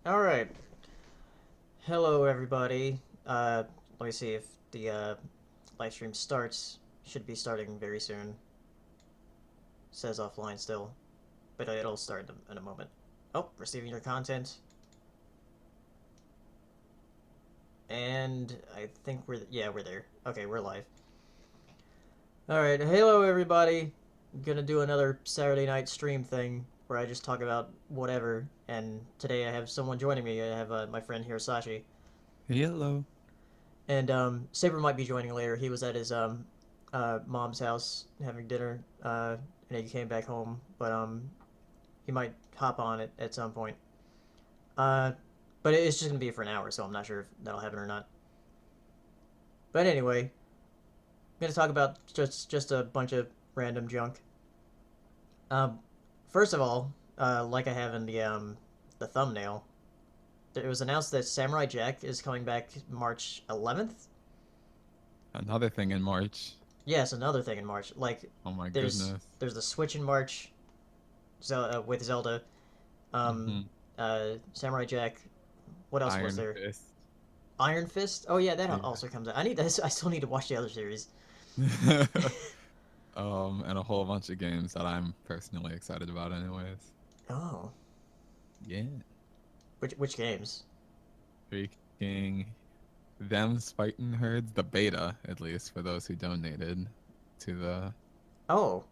All right. Hello, everybody. Let me see if the live stream starts. Should be starting very soon. Says offline still, but it'll start in a moment. Oh, receiving your content. And I think we're there. Okay, we're live. All right. Hello, everybody. I'm gonna do another Saturday night stream thing where I just talk about whatever. And today I have someone joining me. I have my friend Hirosashii. Hello. And Saber might be joining later. He was at his mom's house having dinner, and he came back home. But he might hop on it at some point. Uh, but it's just gonna be for an hour, so I'm not sure if that'll happen or not. But anyway, I'm gonna talk about just a bunch of random junk. Um, First of all, like I have in the thumbnail, it was announced that Samurai Jack is coming back March 11th. Another thing in March. Yes, another thing in March. Like, Oh my there's goodness. there's the Switch in March, with Zelda, um, hmm Samurai Jack. What else was Iron there? Fist. Iron Fist. Oh yeah, that Yeah. also comes out. I need this. I still need to watch the other series. And a whole bunch of games that I'm personally excited about anyways. Oh, Yeah. which games? Freaking them fighting herds, the beta, at least, for those who donated to the Oh,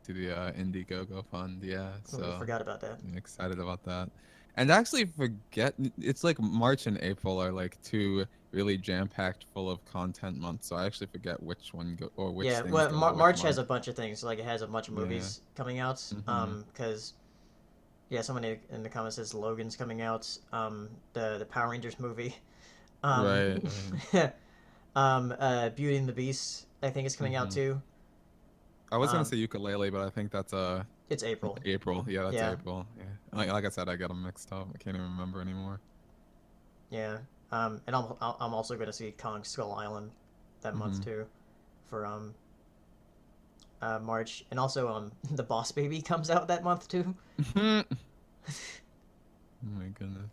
Indiegogo fund. Yeah. I So forgot about that. I'm excited about that. And actually forget it's like March and April are like two really jam-packed full of content months. So I actually forget which one go or which Yeah, things well, go to which March has month. a bunch of things. Like it has a bunch of Yeah. movies coming out. Mhm. Because yeah, someone in the comments says Logan's coming out. The Power Rangers movie. Um, Right, right. Beauty and the Beast, I think is coming out Mhm. too. I was gonna Um, say ukulele, but I think that's it's April. April. Yeah, that's Yeah, April. Yeah. Like I said, I got them mixed up. I can't even remember anymore. yeah. And I'm also going to see Kong Skull Island that month Mhm. too, for March, and also the Boss Baby comes out that month too. Oh my goodness.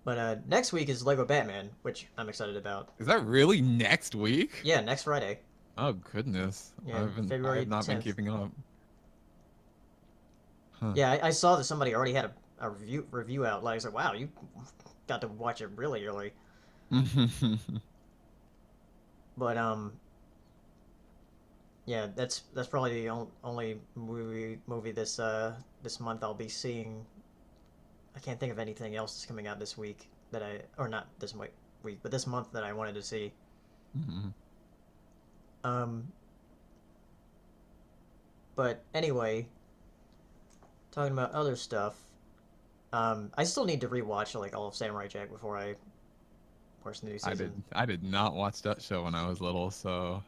But next week is Lego Batman, which I'm excited about. Is that really next week? Yeah, next Friday. Oh goodness. Yeah, I have February not been 10th. keeping up. Huh. Yeah, I saw that somebody already had a review out. Like, I was like, wow, you got to watch it really early. But yeah, that's probably the only movie this month I'll be seeing. I can't think of anything else that's coming out this week that or not this week, but this month that I wanted to see. Mhm. Um, but anyway, talking about other stuff. I still need to rewatch like all of Samurai Jack before I watch the new season. I did not watch that show when I was little, so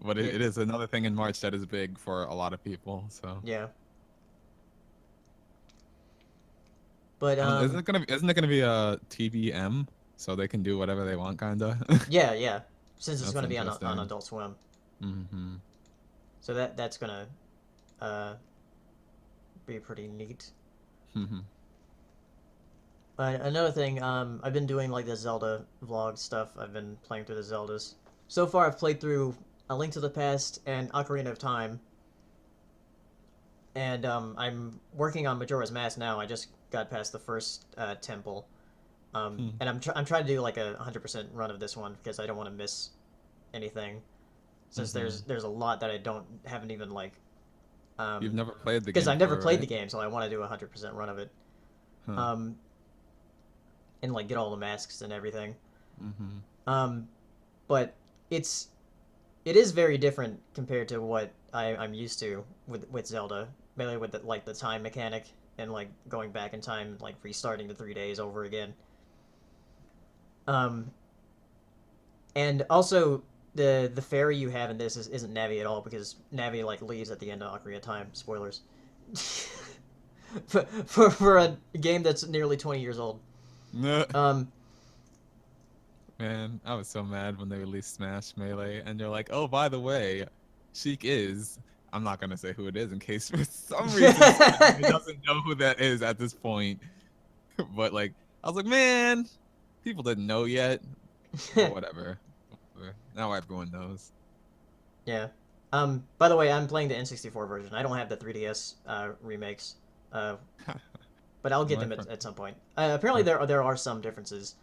but Yeah, it is another thing in March that is big for a lot of people. So yeah. But isn't it gonna be a TVM so they can do whatever they want, kinda? yeah, yeah. Since it's That's going to be on interesting. Adult Swim, Mm-hmm. so that's gonna uh be pretty neat. Mm-hmm. But another thing, I've been doing like the Zelda vlog stuff. I've been playing through the Zeldas. So far, I've played through A Link to the Past and Ocarina of Time, and I'm working on Majora's Mask now. I just got past the first temple, and I'm trying to do like a 100% run of this one because I don't want to miss anything. Since Mm-hmm. there's a lot that I haven't even like You've um never played the because game I've never before, played the right? game, so I want to do a 100% run of it. Huh. Um, and like get all the masks and everything. Mm-hmm. Um, but it's it is very different compared to what I'm used to with Zelda, mainly with like the time mechanic and like going back in time, like restarting the 3 days over again. Um, and also the fairy you have in this isn't Navi at all because Navi like leaves at the end of Ocarina of Time. Spoilers. For a game that's nearly 20 years old. Um, Man, I was so mad when they released Smash Melee, and they're like, "Oh, by the way, Sheik is." I'm not gonna say who it is in case for some reason somebody doesn't know who that is at this point. But like, I was like, man, people didn't know yet. But whatever. Now everyone knows. Yeah. By the way, I'm playing the N64 version. I don't have the 3DS remakes, uh, but I'll get My them friend, at some point. Apparently, my there are some differences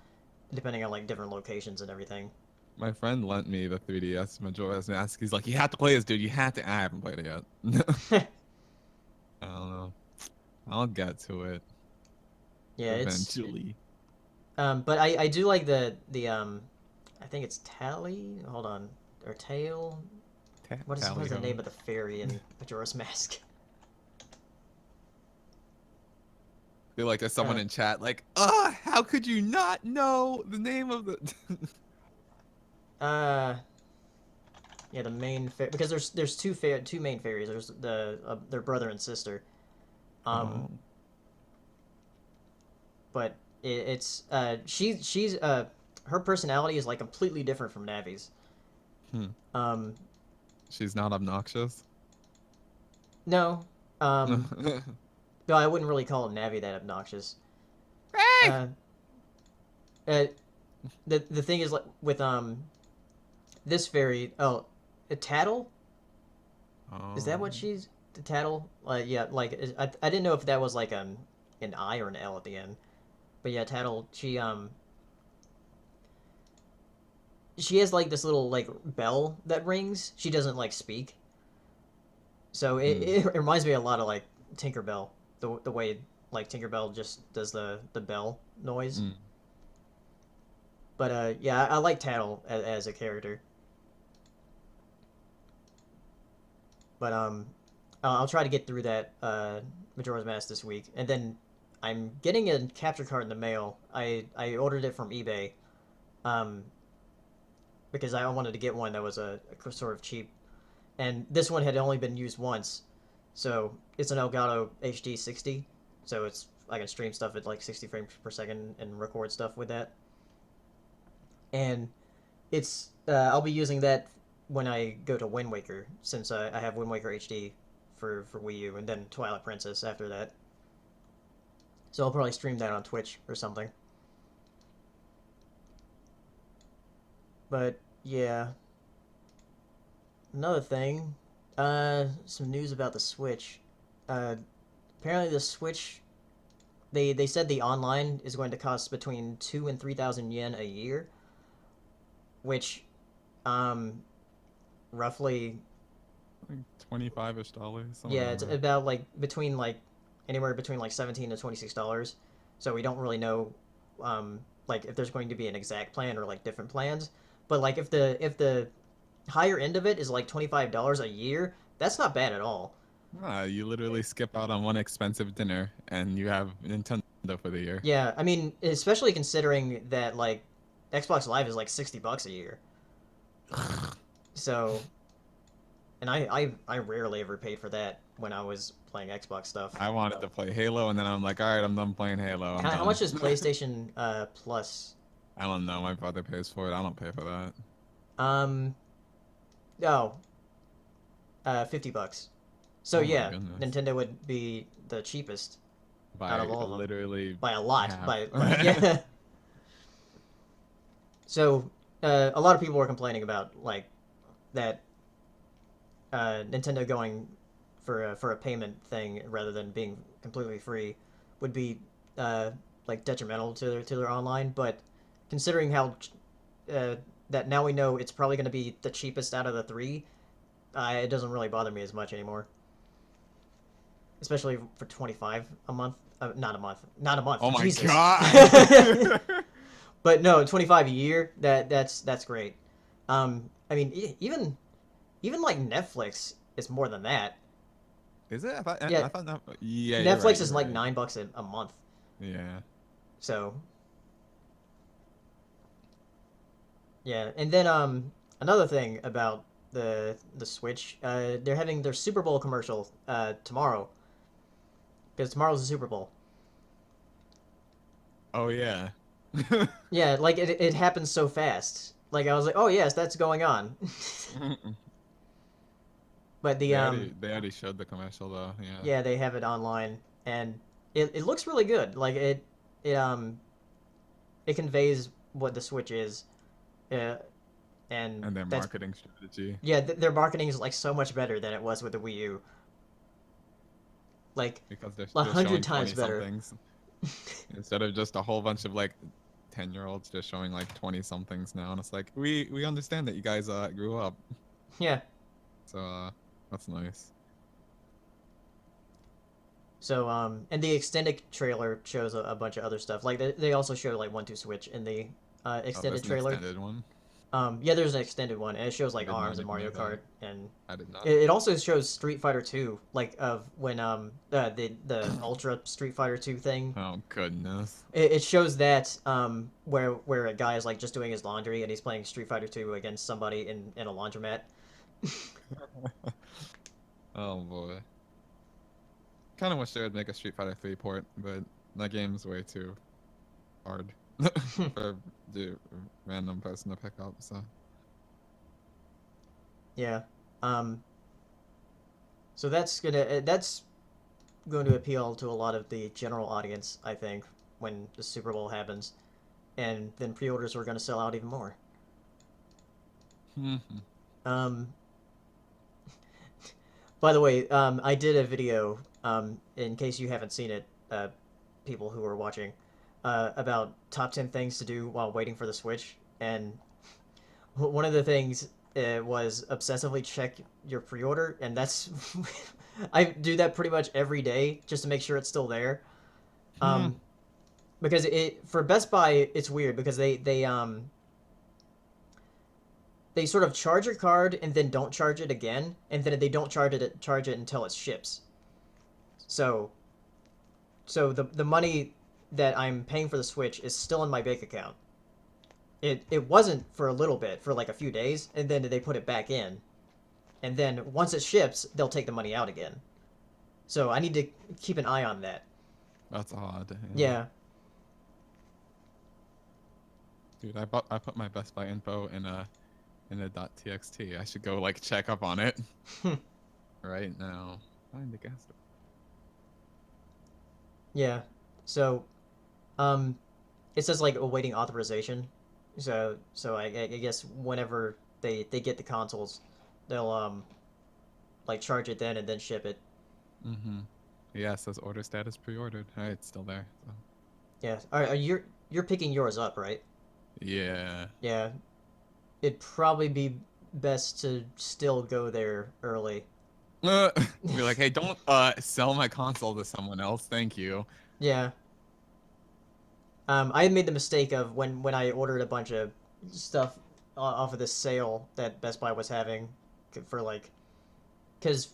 depending on like different locations and everything. my friend lent me the 3DS Majora's Mask. He's like, you have to play this, dude. You have to. I haven't played it yet. I don't know. I'll get to it Yeah, it's. eventually. But I do like the. I think it's Tally. Hold on, or Tail. What is Tally the ho. name of the fairy in Majora's Mask? Feel like there's someone Uh, in chat like, how could you not know the name of the? uh, yeah, the main because there's two main fairies. There's their brother and sister. Um, Oh, but it's she's her personality is like completely different from Navi's. hmm. Um, She's not obnoxious. no, um, Hey! no, I wouldn't really call Navi that obnoxious. Uh, uh, the thing is like with this fairy. Oh, a Tattle, is that what Um, she's the Tattle? Yeah, like I didn't know if that was like an I or an L at the end. But yeah, Tattle. She has like this little like bell that rings. She doesn't like speak, so hmm. it reminds me a lot of like Tinkerbell. The way like Tinkerbell just does the bell noise. Mm. But yeah, I like Tattle as a character. But I'll try to get through that Majora's Mask this week, and then I'm getting a capture card in the mail. I ordered it from eBay, um, because I wanted to get one that was a sort of cheap, and this one had only been used once, so it's an Elgato HD 60, so it's I can stream stuff at like 60 frames per second and record stuff with that, and it's I'll be using that when I go to Wind Waker, since I have Wind Waker HD for Wii U, and then Twilight Princess after that. So I'll probably stream that on Twitch or something. But yeah, another thing, some news about the Switch. Uh, Apparently the Switch, they said the online is going to cost between 2 and 3,000 yen a year, which um roughly, Like 25-ish dollars, somewhere yeah, around it's there. about like between like anywhere between like $17 to $26. So we don't really know, like if there's going to be an exact plan or like different plans. But like if the higher end of it is like $25 a year, that's not bad at all. You literally skip out on one expensive dinner and you have Nintendo for the year. Yeah, I mean, especially considering that like Xbox Live is like $60 a year. So, and I rarely ever paid for that when I was playing Xbox stuff. I wanted to play Halo, and then I'm like, all right, I'm done playing Halo. I'm How done. much is PlayStation Plus? I don't know. My brother pays for it. I don't pay for that. Um, oh, $50. So Oh my yeah, goodness. Nintendo would be the cheapest out of By all of them literally by a lot. half. By yeah. So a lot of people were complaining about like that Nintendo going for a payment thing rather than being completely free would be like detrimental to their online. But considering how uh, that now we know it's probably going to be the cheapest out of the three, it doesn't really bother me as much anymore. Especially for 25 a month. Not a month. Not a month. Oh my Jesus. god. But no, 25 a year. That's great. I mean, even like Netflix is more than that. Is it? Yeah, I thought not. Yeah, you're right. Netflix You're is like right. $9 a month. Yeah. So yeah, and then another thing about the Switch, they're having their Super Bowl commercial tomorrow because tomorrow's the Super Bowl. Oh yeah. Yeah, like it happens so fast. Like I was like, oh yes, that's going on. But the They already showed the commercial though. Yeah. yeah, they have it online, and it looks really good. Like it it conveys what the Switch is, uh, and And their that's marketing strategy, yeah. Their marketing is like so much better than it was with the Wii U, like because they're a just hundred showing times 20 better. somethings instead of just a whole bunch of like 10-year-olds just showing like 20 somethings now. And it's like, we understand that you guys grew up. Yeah. So that's nice. So and the extended trailer shows a bunch of other stuff. Like they also show like One Two Switch in the Oh, extended there's an trailer. extended one. Yeah, there's an extended one, and it shows I like did not Arms and even know Mario that. Kart, and I did not it know also shows Street Fighter 2, like of when the Ultra Street Fighter 2 thing. that. Oh goodness. It shows that where a guy is like just doing his laundry and he's playing Street Fighter 2 against somebody in a laundromat. Oh boy. Kind of wish they would make a Street Fighter 3 port, but that game's way too hard for the random person to pick up. So Yeah. Um. So that's going to appeal to a lot of the general audience, I think, when the Super Bowl happens, and then pre-orders are going to sell out even more. Mhm. Um, by the way, I did a video, in case you haven't seen it, people who are watching, about top 10 things to do while waiting for the Switch, and one of the things was obsessively check your pre-order, and that's I do that pretty much every day just to make sure it's still there. Hmm. Um, because it for Best Buy it's weird because they sort of charge your card and then don't charge it again, and then they don't charge it until it ships. So the money that I'm paying for the Switch is still in my bank account. It wasn't for a little bit, for like a few days, and then they put it back in. And then once it ships, they'll take the money out again. So I need to keep an eye on that. That's odd. Yeah. Yeah. Dude, I put my Best Buy info in a .txt. I should go like check up on it right now. Find the gas. Yeah. So um it says like awaiting authorization. So I guess whenever they get the consoles, they'll like charge it then and then ship it. Mm-hmm. Yeah, it says order status pre-ordered. All right, it's still there. So. Yeah. Are you're picking yours up, right? Yeah. Yeah. It'd probably be best to still go there early. Be like, hey, don't sell my console to someone else. Thank you. Yeah. I made the mistake of when I ordered a bunch of stuff off of this sale that Best Buy was having for like because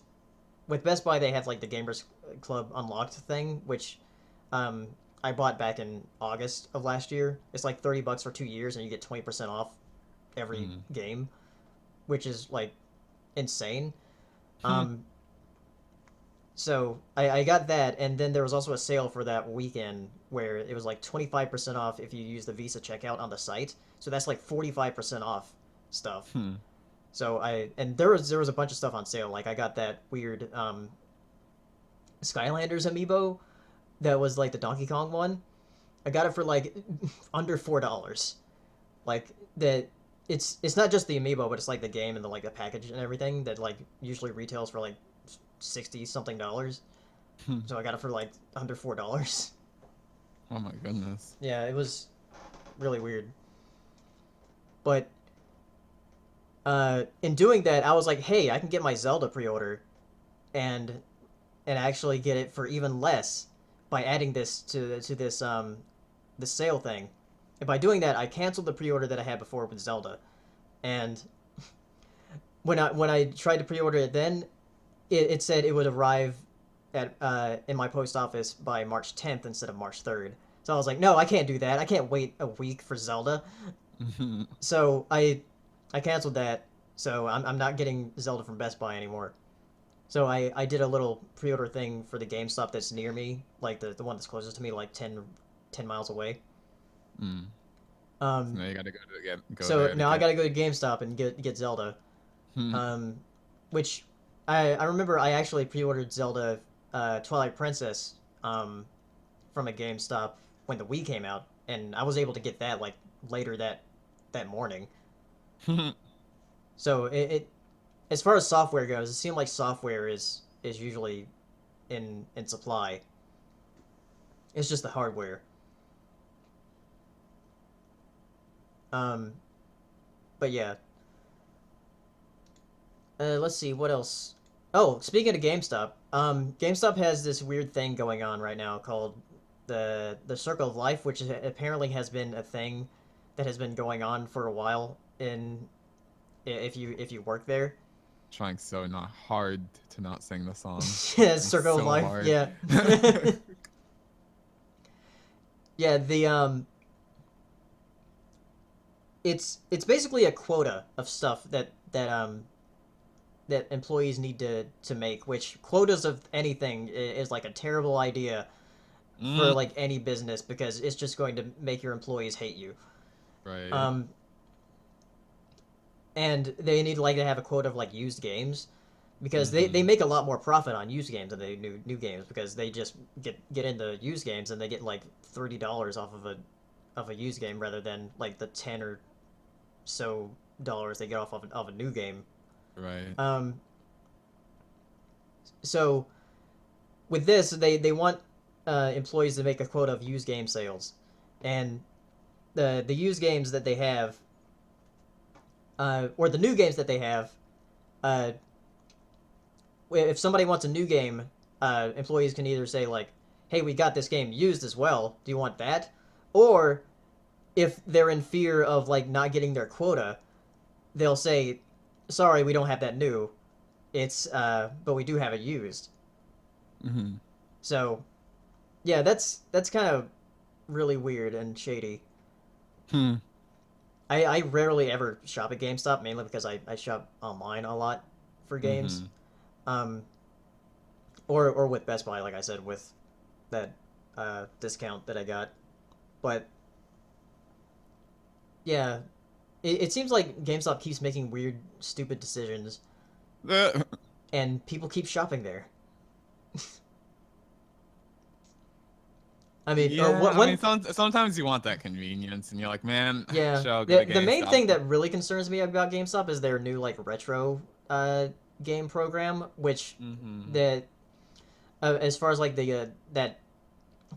with Best Buy they have like the Gamers Club Unlocked thing, which um, I bought back in August of last year. It's like $30 for 2 years, and you get 20% off every Mm. game, which is like insane. Hmm. Um, so I got that, and then there was also a sale for that weekend where it was like 25% off if you use the Visa checkout on the site. So that's like 45% off stuff. Hmm. So and there was a bunch of stuff on sale. Like I got that weird Skylanders amiibo that was like the Donkey Kong one. I got it for like under $4. Like that it's not just the amiibo, but it's like the game and the like the package and everything that like usually retails for like 60 something dollars. Hmm. So I got it for like under $4. Oh my goodness. Yeah, it was really weird. But in doing that, I was like, hey, I can get my Zelda pre-order and actually get it for even less by adding this to this sale thing. And by doing that, I canceled the pre-order that I had before with Zelda. And when I tried to pre-order it then, it said it would arrive at in my post office by March 10th instead of March 3rd. So I was like, no, I can't do that. I can't wait a week for Zelda. So I canceled that. So I'm not getting Zelda from Best Buy anymore. So I did a little pre-order thing for the GameStop that's near me, like the one that's closest to me, like 10 miles away. Mm. So Um, now you gotta go so there to now I get. gotta go to GameStop and get Zelda. Hmm. Um, which I remember I actually pre-ordered Zelda Twilight Princess from a GameStop when the Wii came out, and I was able to get that like later that morning. So it as far as software goes, it seemed like software is usually in supply. It's just the hardware. Um, but yeah. Let's see what else. Oh, speaking of GameStop, GameStop has this weird thing going on right now called the Circle of Life, which apparently has been a thing that has been going on for a while. In if you work there, Trying so not hard to not sing the song. yeah, Trying Circle of so Life, hard. yeah, yeah. It's basically a quota of stuff that employees need to make, which quotas of anything is like a terrible idea for Mm, like any business because it's just going to make your employees hate you. right. Um, and they need like to have a quota of like used games because they Mm-hmm. make a lot more profit on used games than they do new games because they just get into used games and they get like $30 off of a used game rather than like the 10 or so dollars they get off of a new game. Right. Um, so with this, they want employees to make a quota of used game sales, and the used games that they have, or the new games that they have, uh, if somebody wants a new game, employees can either say like, "Hey, we got this game used as well. Do you want that?" Or if they're in fear of like not getting their quota, they'll say, "Sorry, we don't have that new. It's but we do have it used." Mm-hmm. So yeah, that's kind of really weird and shady. Hmm. I rarely ever shop at GameStop, mainly because I shop online a lot for games. Mm-hmm. Um, or with Best Buy, like I said, with that discount that I got. But yeah, it seems like GameStop keeps making weird, stupid decisions, and people keep shopping there. I mean, Yeah, what I mean, one? sometimes you want that convenience, and you're like, man, Yeah, sure, I'll go to the main GameStop. thing that really concerns me about GameStop is their new like retro game program, which Mm-hmm. that as far as like the that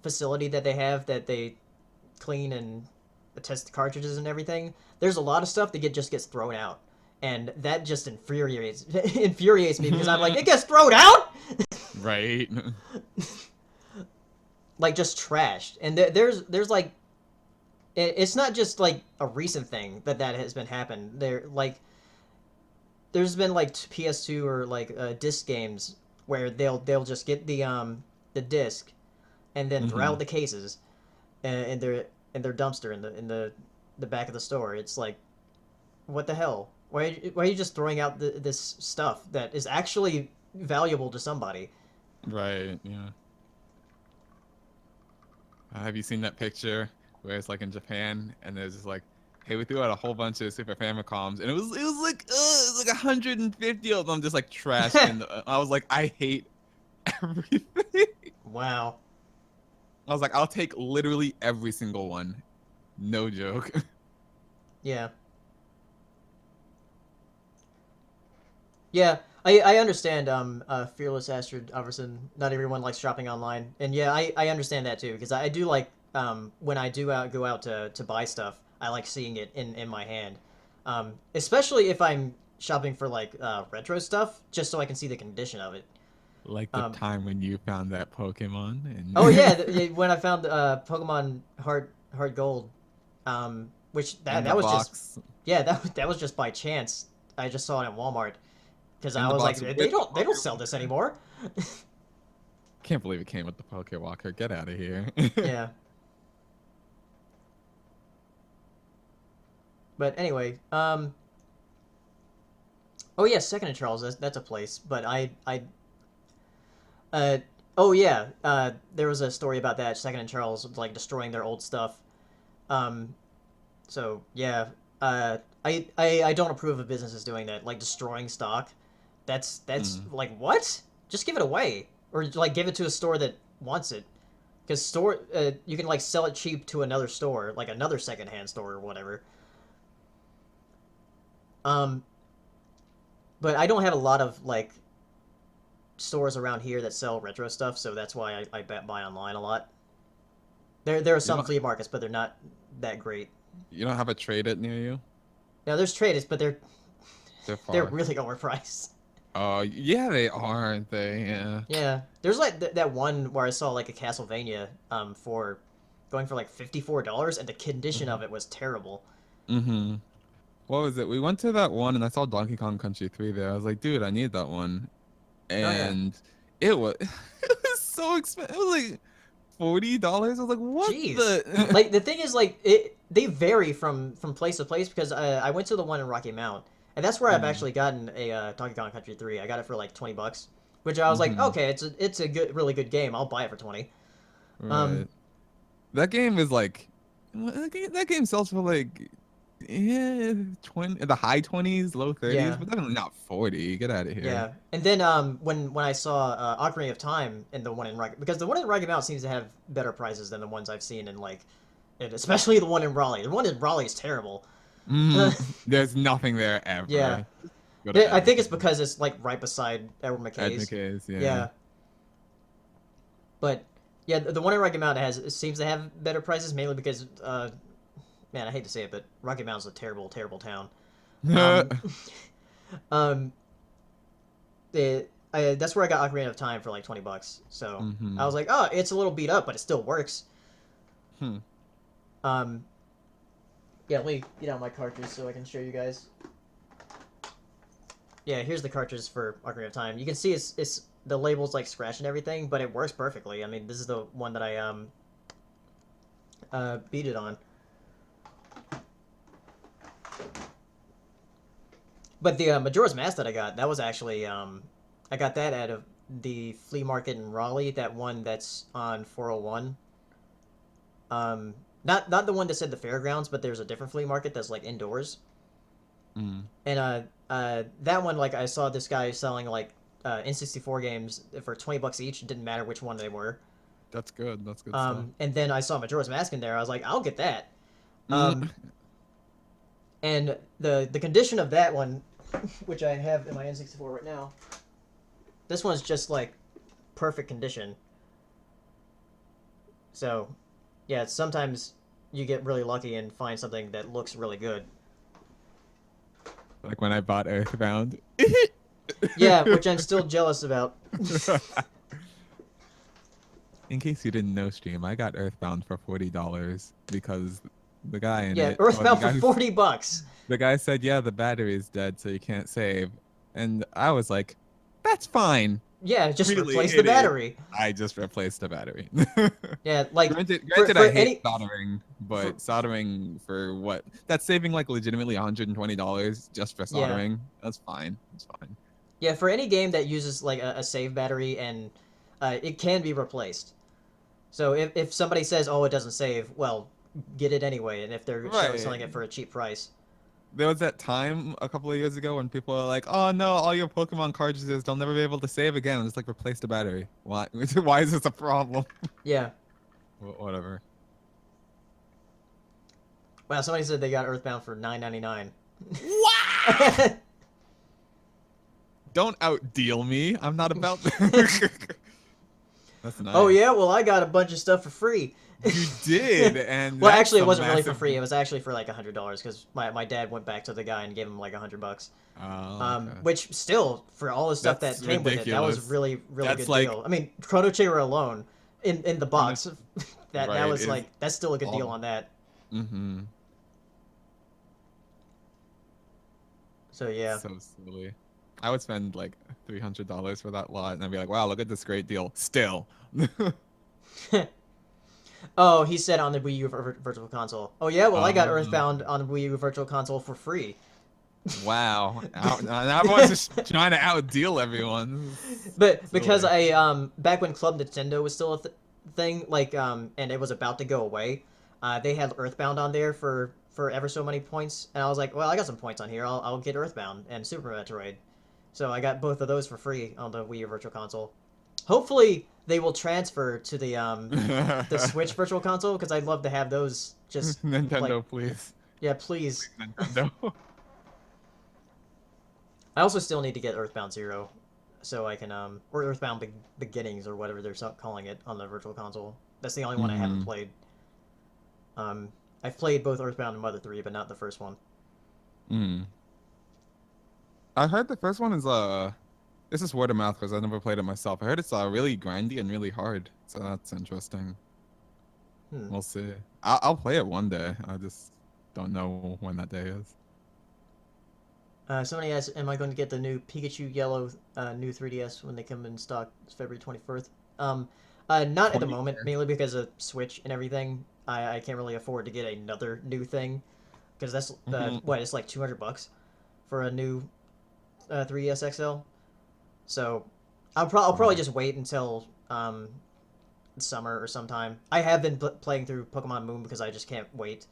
facility that they have that they clean and test cartridges and everything, there's a lot of stuff that just gets thrown out, and that just infuriates me because I'm like, it gets thrown out, Right. like just trashed. And there's like it's not just like a recent thing that has been happened. There's been like PS2 or like disc games where they'll just get the disc and then throw Mm-hmm. out the cases in their dumpster in the back of the store. It's like, what the hell? Why are you just throwing out this stuff that is actually valuable to somebody? Right. Yeah. Have you seen that picture where it's like in Japan and there's just like, hey, we threw out a whole bunch of Super Famicoms and it was like 150 of them just like trashed in the. I was like, I hate everything. Wow. I was like, I'll take literally every single one. No joke. Yeah. Yeah. I understand Fearless Astrid Iverson. Not everyone likes shopping online, and yeah, I understand that too because I do like when I do go out to buy stuff. I like seeing it in my hand, especially if I'm shopping for like retro stuff, just so I can see the condition of it. Like the Um, time when you found that Pokemon oh yeah, and when I found Pokemon Heart Gold, which in the that was just box, yeah that was just by chance. I just saw it at Walmart because in I the was like box with the they don't Poke sell this Walker. anymore. Can't believe it came with the Poke Walker. Get out of here. Yeah, but anyway, oh yeah, Second and Charles, that's a place. But uh, oh yeah, there was a story about that Second and Charles like destroying their old stuff. Um, so yeah, I don't approve of businesses doing that, like destroying stock. That's Mm. like what? Just give it away, or like give it to a store that wants it. because store you can like sell it cheap to another store, like another secondhand store or whatever. Um, but I don't have a lot of like stores around here that sell retro stuff, so that's why I buy online a lot. There are You some don't flea markets, but they're not that great. you don't have a trade it near you? Now there's traders, but They're they're far. really overpriced. Oh, yeah, they are, aren't they? Yeah. Yeah, there's like that one where I saw like a Castlevania for going for like $54, and the condition of it was terrible. Mm-hmm. What was it? We went to that one and I saw Donkey Kong Country 3 there. I was like, dude, I need that one. Oh yeah, And it was so expensive. It was like $40. I was like, what jeez. the Like the thing is, like they vary from place to place because I went to the one in Rocky Mount, and that's where I've mm, actually gotten a Donkey Kong Country 3. I got it for like $20, which I was like, mm-hmm. okay, it's a good, really good game. I'll buy it for 20. Um, Right. That game is like that game sells for like yeah, 20 the high 20s, low 30s, yeah, but definitely not 40. Get out of here. yeah. And then when I saw Ocarina of Time and the one in Rocky, because the one in Rocky Mount seems to have better prices than the ones I've seen in like, and especially the one in Raleigh. The one in Raleigh is terrible. There's nothing there Yeah. ever. Go to I think it's Ed because it's like right beside Edward McKay's. McKay's, yeah. Yeah, but yeah, the one in Rocky Mountain seems to have better prices mainly because man, I hate to say it, but Rocky Mountain's a terrible, terrible town. Um, um, that's where I got Ocarina of Time for like $20. So I hmm was like, oh, it's a little beat up, but it still works. Hmm. Um, yeah, let me get out my cartridge so I can show you guys. Yeah, here's the cartridge for Ocarina of Time. You can see it's the label's like scratched and everything, but it works perfectly. I mean, this is the one that I beat it on. But the Majora's Mask that I got, that was actually I got that at the flea market in Raleigh. That one that's on 401. Not the one that said the fairgrounds, but there's a different flea market that's like indoors. Mm. And that one, like I saw this guy selling like N64 games for $20 each. It didn't matter which one they were. That's good. That's good stuff. And then I saw Majora's Mask in there. I was like, I'll get that. Mm. And the condition of that one, which I have in my N64 right now, this one's just like perfect condition. So, yeah, sometimes you get really lucky and find something that looks really good. Like when I bought Earthbound. Yeah, which I'm still jealous about. In case you didn't know, stream, I got Earthbound for $40 because the guy in Yeah, it, or Earthbound for $40. the guy said, "Yeah, the battery is dead, so you can't save." And I was like, "That's fine." Yeah, just Really, replace the it is. battery. I just replaced the battery. Yeah, like Granted, for I hate any soldering, for, but soldering for what? That's saving like legitimately $120 just for yeah. soldering. That's fine. It's fine. Yeah, for any game that uses like a save battery and it can be replaced. So if somebody says, "Oh, it doesn't save," well, get it anyway. And if they're Right. selling it for a cheap price, There was that time a couple of years ago when people were like, "Oh no, all your Pokemon cartridges, they'll never be able to save again." It's like replace the battery. Why? Why is this a problem? yeah. Whatever. Wow, somebody said they got Earthbound for $9.99. Wow! Don't outdeal me. I'm not about. That's Oh nice. yeah, well I got a bunch of stuff for free. You did, and Well, that's actually, it a wasn't really for massive. free. It was actually for like $100 because my dad went back to the guy and gave him like $100. Oh, okay. Which still, for all the stuff that That's came with it, that was ridiculous. really, really That's good like deal. I mean, Chrono Trigger alone, in the box, that right was is like that's still a good deal all. on that. Mm-hmm. So yeah, So silly. I would spend like $300 for that lot, and I'd be like, "Wow, look at this great deal." Still. oh, he said on the Wii U Virtual Console. Oh yeah, well I got Um, Earthbound on the Wii U Virtual Console for free. wow. Everyone's just trying to outdeal everyone. But because Silly. I back when Club Nintendo was still a thing, like and it was about to go away, they had Earthbound on there for ever so many points, and I was like, well, I got some points on here. I'll get Earthbound and Super Metroid. So I got both of those for free on the Wii U Virtual Console. Hopefully they will transfer to the Switch Virtual Console because I'd love to have those just like Nintendo, please. yeah, please. Please, Nintendo. I also still need to get Earthbound Zero, so I can or Earthbound Beginnings or whatever they're calling it on the Virtual Console. That's the only one I haven't Hmm. played. I've played both Earthbound and Mother 3, but not the first one. Mm. I heard the first one is this is word of mouth because I never played it myself. I heard it's really grindy and really hard, so that's interesting. Hmm. We'll see. I'll play it one day. I just don't know when that day is. Somebody asked, "Am I going to get the new Pikachu Yellow new 3DS when they come in stock February 21st?" Not at the 20. moment, mainly because of Switch and everything. I can't really afford to get another new thing because that's Mm-hmm. what it's like $200 for a new 3DS XL. So I'll probably Wow. just wait until summer or sometime. I have been playing through Pokemon Moon because I just can't wait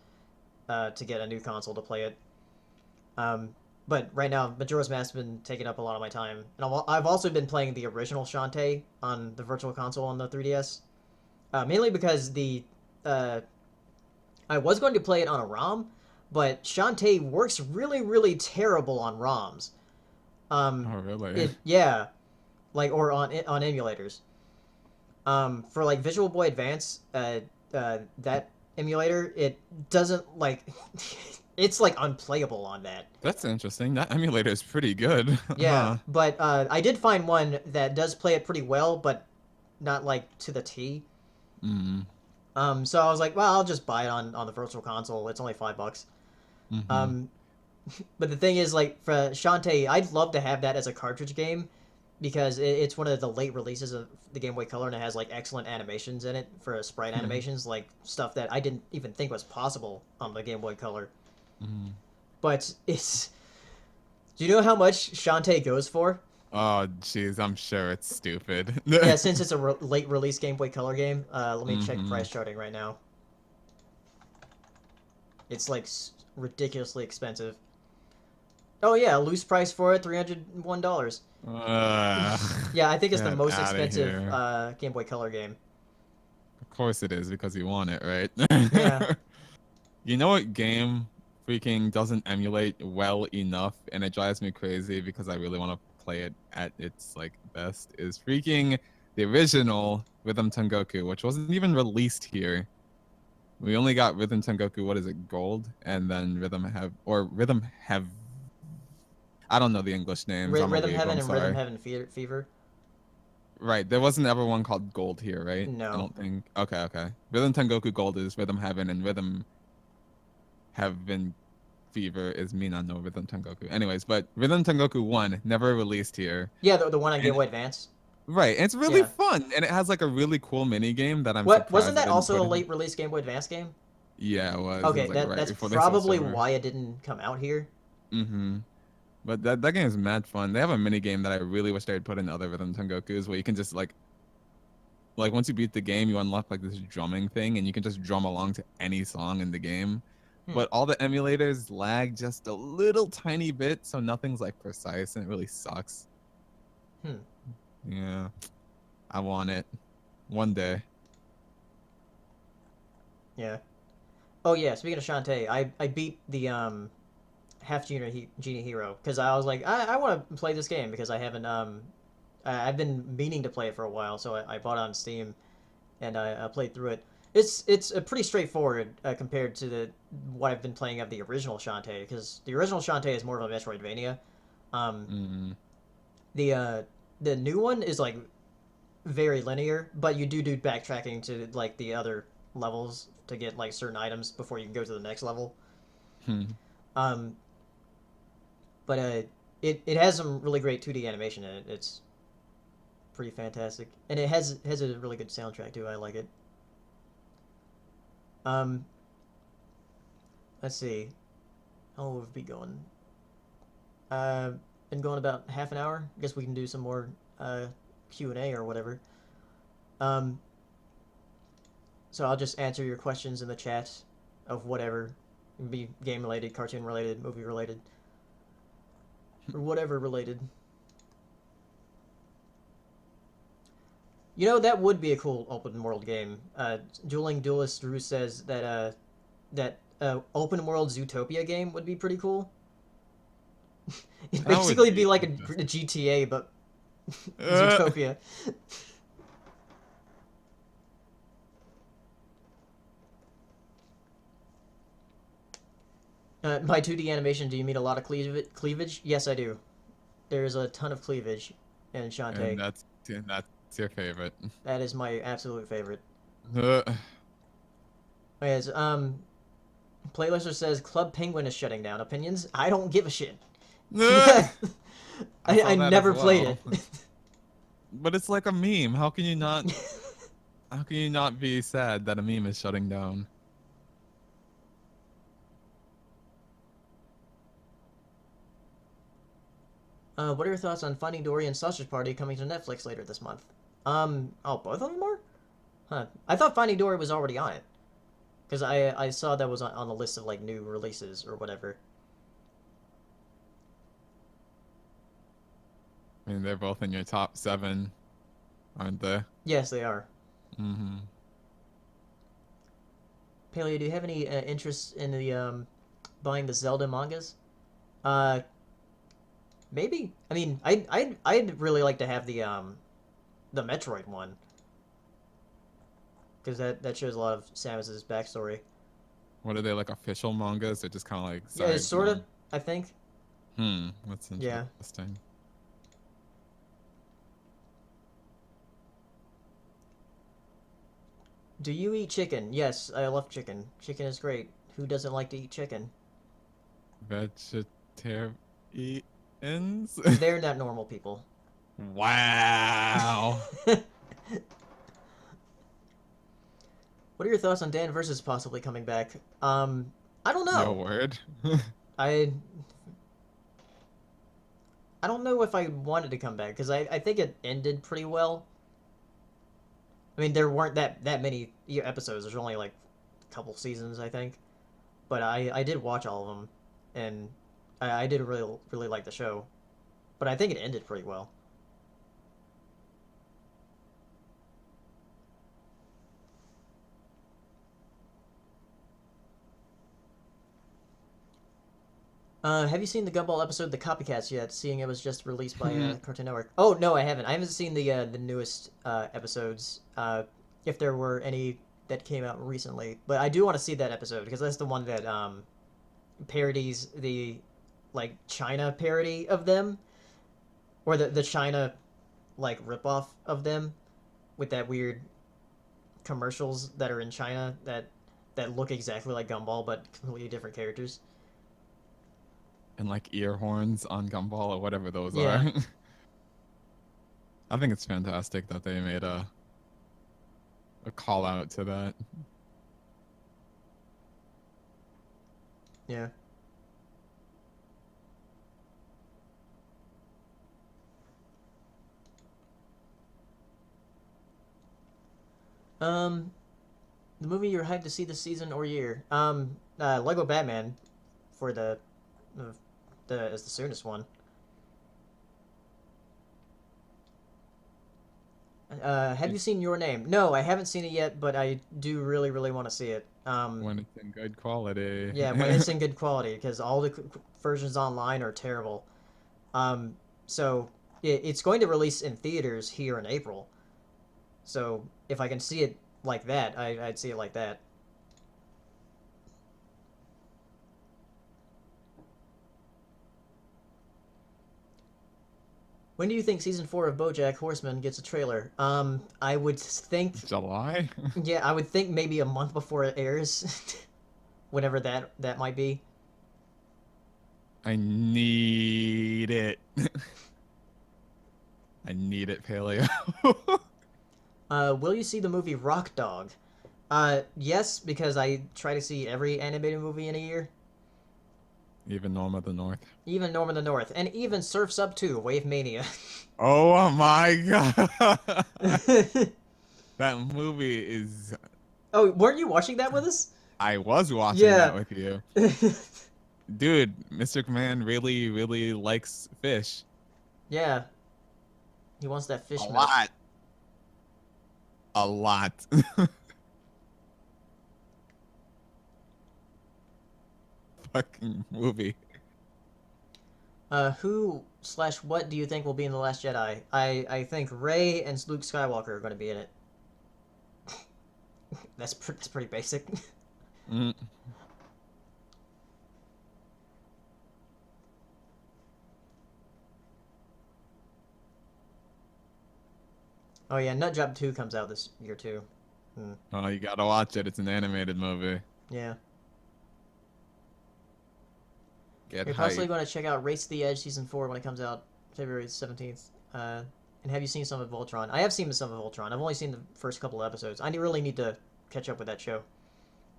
to get a new console to play it. Um, but right now, Majora's Mask has been taking up a lot of my time, and I've also been playing the original Shantae on the Virtual Console on the 3DS, mainly because the I was going to play it on a ROM, but Shantae works really terrible on ROMs. Um, Oh, really? it yeah, like or on emulators. For like Visual Boy Advance, that emulator it doesn't like it's like unplayable on that. That's interesting. That emulator is pretty good. Yeah, Huh. but I did find one that does play it pretty well, but not like to the T. Mm. So I was like, well, I'll just buy it on the Virtual Console. It's only $5. Mm-hmm. Um, but the thing is, like for Shantae, I'd love to have that as a cartridge game because it's one of the late releases of the Game Boy Color and it has like excellent animations in it for sprite Hmm. animations, like stuff that I didn't even think was possible on the Game Boy Color. Mm. But it's do you know how much Shantae goes for? Oh, jeez, I'm sure it's stupid. Yeah, since it's a late release Game Boy Color game, let me check Mm-hmm. price charting right now. It's like ridiculously expensive. Oh yeah, loose price for it, $301. Yeah, I think it's the Get most out of expensive here. Game Boy Color game. Of course it is because you want it, right? Yeah. You know what game freaking doesn't emulate well enough and it drives me crazy because I really want to play it at its like best is freaking the original Rhythm Tengoku, which wasn't even released here. We only got Rhythm Tengoku, what is it, Gold, and then Rhythm Have. I don't know the English names. I'm a Rhythm weeb. Heaven I'm and Rhythm sorry. Heaven Fever. Right, there wasn't ever one called Gold here, right? I No. don't think. Okay, okay. Rhythm Tengoku Gold is Rhythm Heaven, and Rhythm Heaven Fever is Mina no Rhythm Tengoku. Anyways, but Rhythm Tengoku 1 never released here. Yeah, the one on Game And Boy Advance. right, and it's really Yeah. fun and it has like a really cool mini game that I'm What wasn't surprised I that didn't also put a in. late release Game Boy Advance game? Yeah, it was. It was Okay, like right that's before they switched probably over. why it didn't come out here. Mm-hmm. But that game is mad fun. They have a mini game that I really wish they would put in other Rhythm Tengokus where you can just like once you beat the game, you unlock like this drumming thing and you can just drum along to any song in the game. Hmm. But all the emulators lag just a little tiny bit, so nothing's like precise and it really sucks. Hmm. Yeah, I want it one day. Yeah. Oh yeah. Speaking of Shantae, I beat the half genie hero because I was like I want to play this game because I haven't I've been meaning to play it for a while, so I bought it on Steam and I played through it. It's a pretty straightforward compared to the what I've been playing of the original Shantae because the original Shantae is more of a Metroidvania. Um, Mm, the uh, the new one is like very linear, but you do backtracking to like the other levels to get like certain items before you can go to the next level. hmm. Um, but it has some really great 2D animation in it. It's pretty fantastic, and it has a really good soundtrack too. I like it. Um, let's see. How long have we been going? Uh, been going about half an hour. I guess we can do some more Q&A or whatever. Um, so I'll just answer your questions in the chat of whatever. It can be game related, cartoon related, movie related, or whatever related. You know, that would be a cool open world game. Dueling Duelist Drew says that open world Zootopia game would be pretty cool. It'd That would basically be be like a interesting. GTA, but Uh, Zootopia. By 2D animation, do you mean a lot of cleavage? Yes, I do. There's a ton of cleavage in and Shantae. that's your favorite. That is my absolute favorite. Uh, As Playlister says, Club Penguin is shutting down. Opinions? I don't give a shit. uh, I I saw that as never played well. it. But it's like a meme. How can you not? How can you not be sad that a meme is shutting down? What are your thoughts on Finding Dory and Sausage Party coming to Netflix later this month? Oh, both of them are? Huh. I thought Finding Dory was already on it. Because I saw that was on the list of, like, new releases or whatever. I mean, they're both in your top 7, aren't they? Yes, they are. Mm-hmm. Paleo, do you have any interest in the, buying the Zelda mangas? Uh, maybe. I mean, I'd really like to have the Metroid one. Because that shows a lot of Samus's backstory. What are they, like official mangas? They're just kind of like Yeah, it's side. sort of, I think. That's Yeah. interesting. Do you eat chicken? Yes, I love chicken. Chicken is great. Who doesn't like to eat chicken? Vegetarians? They're not normal people. Wow. What are your thoughts on Dan versus possibly coming back? I don't Your know. word. I I don't know if I wanted to come back because I think it ended pretty well. I mean, there weren't that many episodes. There's only like a couple seasons, I think. But I did watch all of them, and I did really like the show. But I think it ended pretty well. Have you seen the Gumball episode The Copycats yet? Seeing it was just released by Cartoon Network. Oh no, I haven't. I haven't seen the newest episodes. If there were any that came out recently, but I do want to see that episode because that's the one that parodies the like China parody of them, or the China like ripoff of them with that weird commercials that are in China that look exactly like Gumball but completely different characters. And like ear horns on Gumball or whatever those are. Yeah, I think it's fantastic that they made a call out to that. yeah. Um, the movie you're hyped to see this season or year? Lego Batman for the the is the soonest one. Have you seen Your Name? No, I haven't seen it yet, but I do really want to see it. When it's in good quality. Yeah, when it's in good quality, because all the versions online are terrible. So it's going to release in theaters here in April. So if I can see it like that, I'd see it like that. When do you think season 4 of BoJack Horseman gets a trailer? I would think, July? yeah, I would think maybe a month before it airs, whenever that might be. I need it. I need it, Paleo. Will you see the movie Rock Dog? Yes, because I try to see every animated movie in a year. Even Norma the North. Even Norman the North, and even Surf's Up 2, Wave Mania. Oh my god. That movie is. Oh, weren't you watching that with us? I was watching that Yeah. with you. Dude, Mr. Command really likes fish. Yeah. He wants that A fish milk. lot. a lot. Fucking movie. Who slash what do you think will be in The Last Jedi? I think Rey and Luke Skywalker are going to be in it. That's pretty basic. Mm. Oh yeah, Nut Job 2 comes out this year too. Hmm. Oh, you gotta watch it. It's an animated movie. Yeah. Get You're possibly hype. going to check out Race to the Edge season 4 when it comes out February 17th. And have you seen some of Voltron? I have seen some of Voltron. I've only seen the first couple of episodes. I really need to catch up with that show.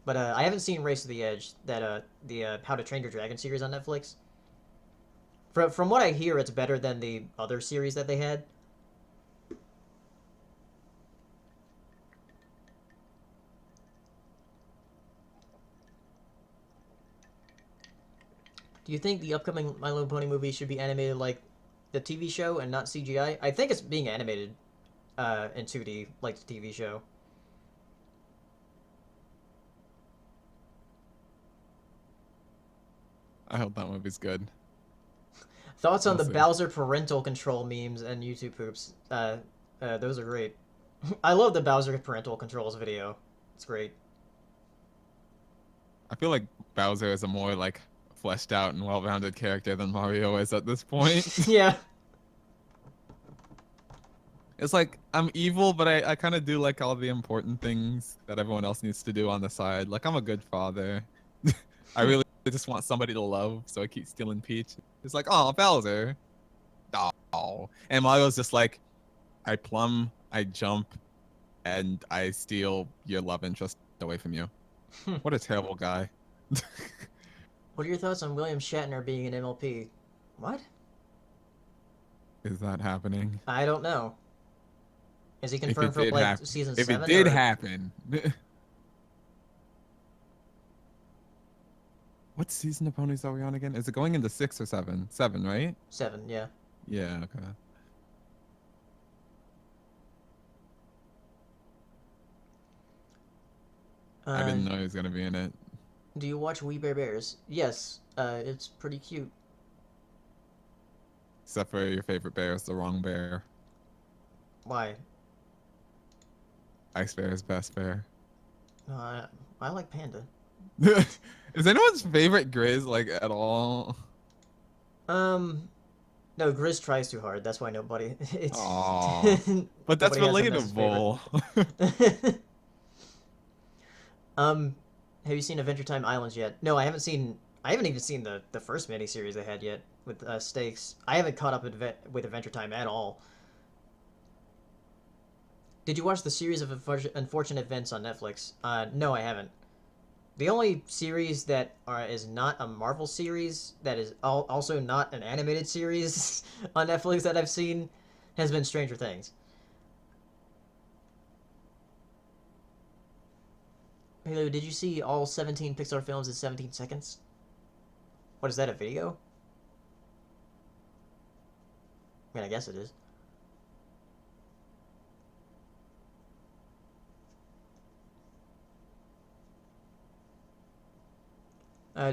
But I haven't seen Race to the Edge, that the How to Train Your Dragon series on Netflix. From what I hear, it's better than the other series that they had. Do you think the upcoming My Little Pony movie should be animated like the TV show and not CGI? I think it's being animated in 2D like the TV show. I hope that movie's good. Thoughts on We'll the see. Bowser parental control memes and YouTube poops? Those are great. I love the Bowser parental controls video. It's great. I feel like Bowser is a more like fleshed out and well-rounded character than Mario is at this point. Yeah. It's like I'm evil, but I kind of do like all the important things that everyone else needs to do on the side. Like I'm a good father. I really just want somebody to love, so I keep stealing Peach. It's like, oh, Bowser. Oh. And Mario's just like, I plumb, I jump, and I steal your love interest away from you. What a terrible guy. What are your thoughts on William Shatner being an MLP? What? Is that happening? I don't know. Is he If confirmed it for did like happen. season If it 7 did or happen. What season of Ponies are we on again? Is it going into 6 or 7? 7, right? 7? Yeah. Yeah, okay. I Uh, didn't know he was gonna be in it. do you watch We Bare Bears? Yes. It's pretty cute. Except for your favorite bear is the wrong bear. Why? Ice Bear is best bear. Uh, I like Panda. Is anyone's favorite Grizz like at all? Um, no, Grizz tries too hard. That's why nobody. It's Aw. But that's nobody has him as his favorite. relatable. um, have you seen Adventure Time Islands yet? No, I haven't seen. I haven't even seen the first miniseries they had yet with Stakes. I haven't caught up with Adventure Time at all. Did you watch the series of unfortunate events on Netflix? No, I haven't. The only series that is not a Marvel series, that is also not an animated series on Netflix that I've seen, has been Stranger Things. Hey Lou, did you see all 17 Pixar films in 17 seconds? What is that, a video? I mean, I guess it is.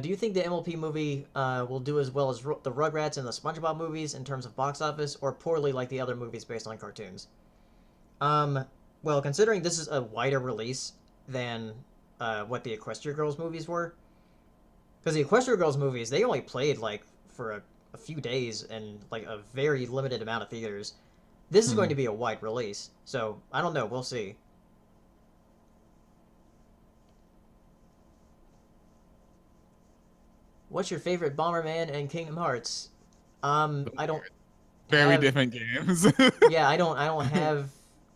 Do you think the MLP movie will do as well as the Rugrats and the SpongeBob movies in terms of box office, or poorly like the other movies based on cartoons? Um, well, considering this is a wider release than what the Equestria Girls movies were, because the Equestria Girls movies, they only played like for a few days and like a very limited amount of theaters. This is going Hmm. to be a wide release, so I don't know. We'll see. What's your favorite Bomberman and Kingdom Hearts? I don't Very have. different games. Yeah, I don't have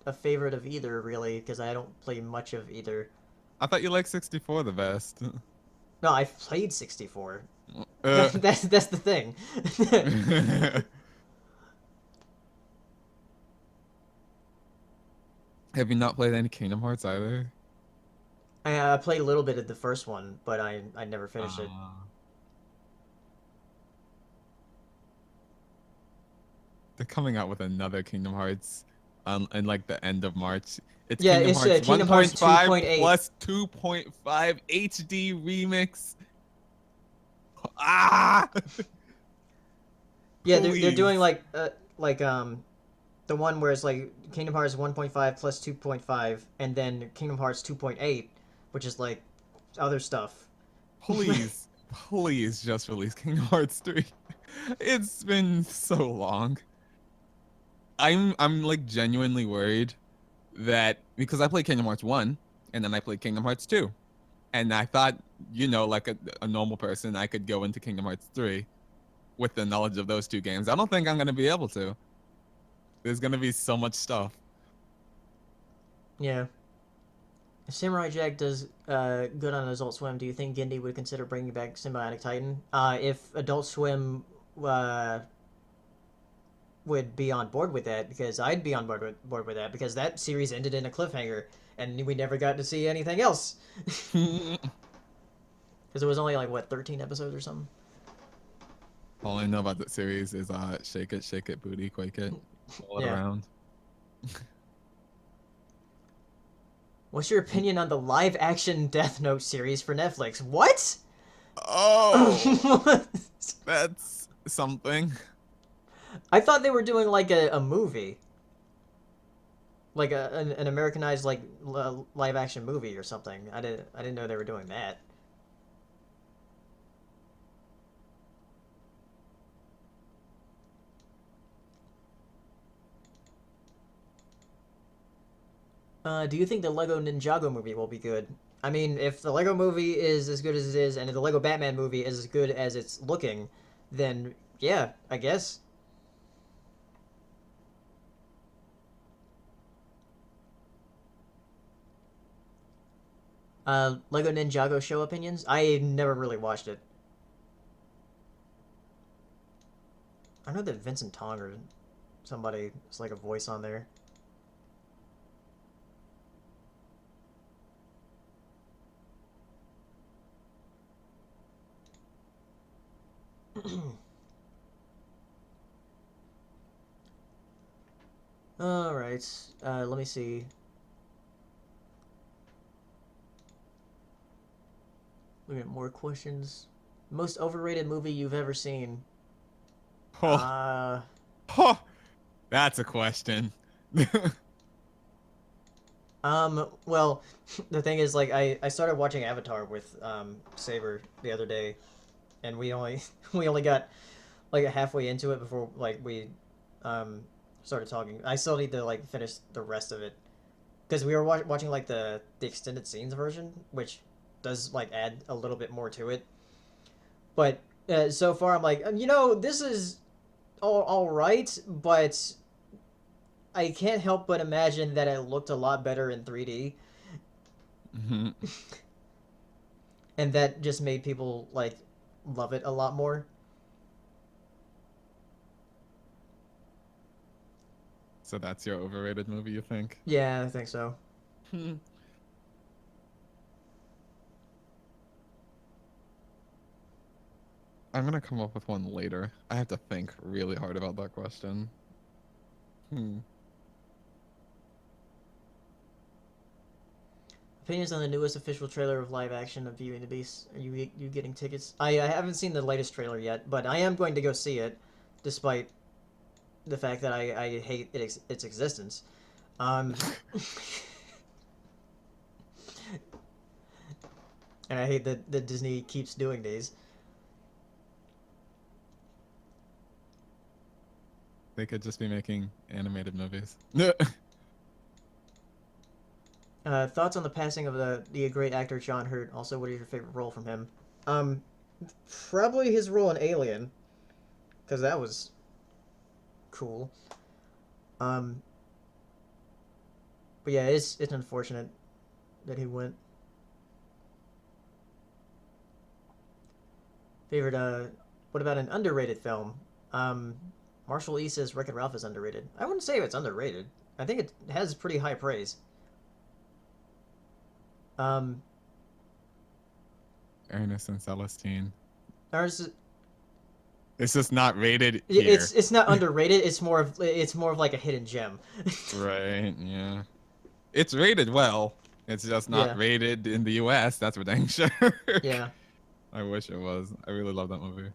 a favorite of either really because I don't play much of either. I thought you liked 64 the best. No, I've played 64. Uh, That's the thing. have you not played any Kingdom Hearts either? I played a little bit of the first one, but I never finished it. Uh, they're coming out with another Kingdom Hearts in like the end of March. It's Yeah, Kingdom it's Hearts Kingdom Hearts 1.5 2.8. plus 2.5 HD remix. Ah, Yeah, they're doing please. like the one where it's like Kingdom Hearts 1.5 plus 2.5, and then Kingdom Hearts 2.8, which is like other stuff. Please, please just release Kingdom Hearts 3. It's been so long. I'm like genuinely worried that because I played Kingdom Hearts 1 and then I played Kingdom Hearts 2. And I thought, like a normal person, I could go into Kingdom Hearts 3 with the knowledge of those two games. I don't think I'm going to be able to. There's going to be so much stuff. Yeah. If Samurai Jack does good on Adult Swim, do you think Gindi would consider bringing back Symbiotic Titan? If Adult Swim uh, would be on board with that, because I'd be on board with that, because that series ended in a cliffhanger, and we never got to see anything else. Because it was only like, what, 13 episodes or something? All I know about that series is shake it, booty, quake it, roll it Yeah. around. What's your opinion on the live action Death Note series for Netflix? What? Oh, that's something. I thought they were doing like a movie, like an Americanized like live action movie or something. I didn't know they were doing that. Do you think the Lego Ninjago movie will be good? I mean, if the Lego movie is as good as it is, and if the Lego Batman movie is as good as it's looking, then yeah, I guess. Lego Ninjago show opinions? I never really watched it. I know that Vincent Tong or somebody is like a voice on there. All right. Let me see. We got more questions. Most overrated movie you've ever seen? Oh, Uh, oh, that's a question. well, the thing is, like, I started watching Avatar with Saber the other day, and we only we only got like halfway into it before like we um started talking. I still need to like finish the rest of it because we were watching like the extended scenes version, which does like add a little bit more to it. But so far, I'm like, this is all right, but I can't help but imagine that it looked a lot better in 3D, Mhm. and that just made people like love it a lot more. So that's your overrated movie, you think? Yeah, I think so. Hmm. I'm gonna come up with one later. I have to think really hard about that question. Hmm. Opinions on the newest official trailer of live action of Beauty and the Beast? Are you getting tickets? I haven't seen the latest trailer yet, but I am going to go see it, despite the fact that I hate its existence. Um, and I hate that Disney keeps doing these. They could just be making animated movies. Thoughts on the passing of the great actor John Hurt? Also, what is your favorite role from him? Um, Probably his role in Alien, because that was cool. Um, but yeah, it's unfortunate that he went. Favorite what about an underrated film? Um, Marshall E says Wreck-It Ralph is underrated. I wouldn't say it's underrated. I think it has pretty high praise. Um, Ernest and Celestine. ours It's just not rated here. It's not underrated. It's more of like a hidden gem. Right, yeah. It's rated well. It's just not Yeah, rated in the US. That's for dang sure. yeah. I wish it was. I really love that movie.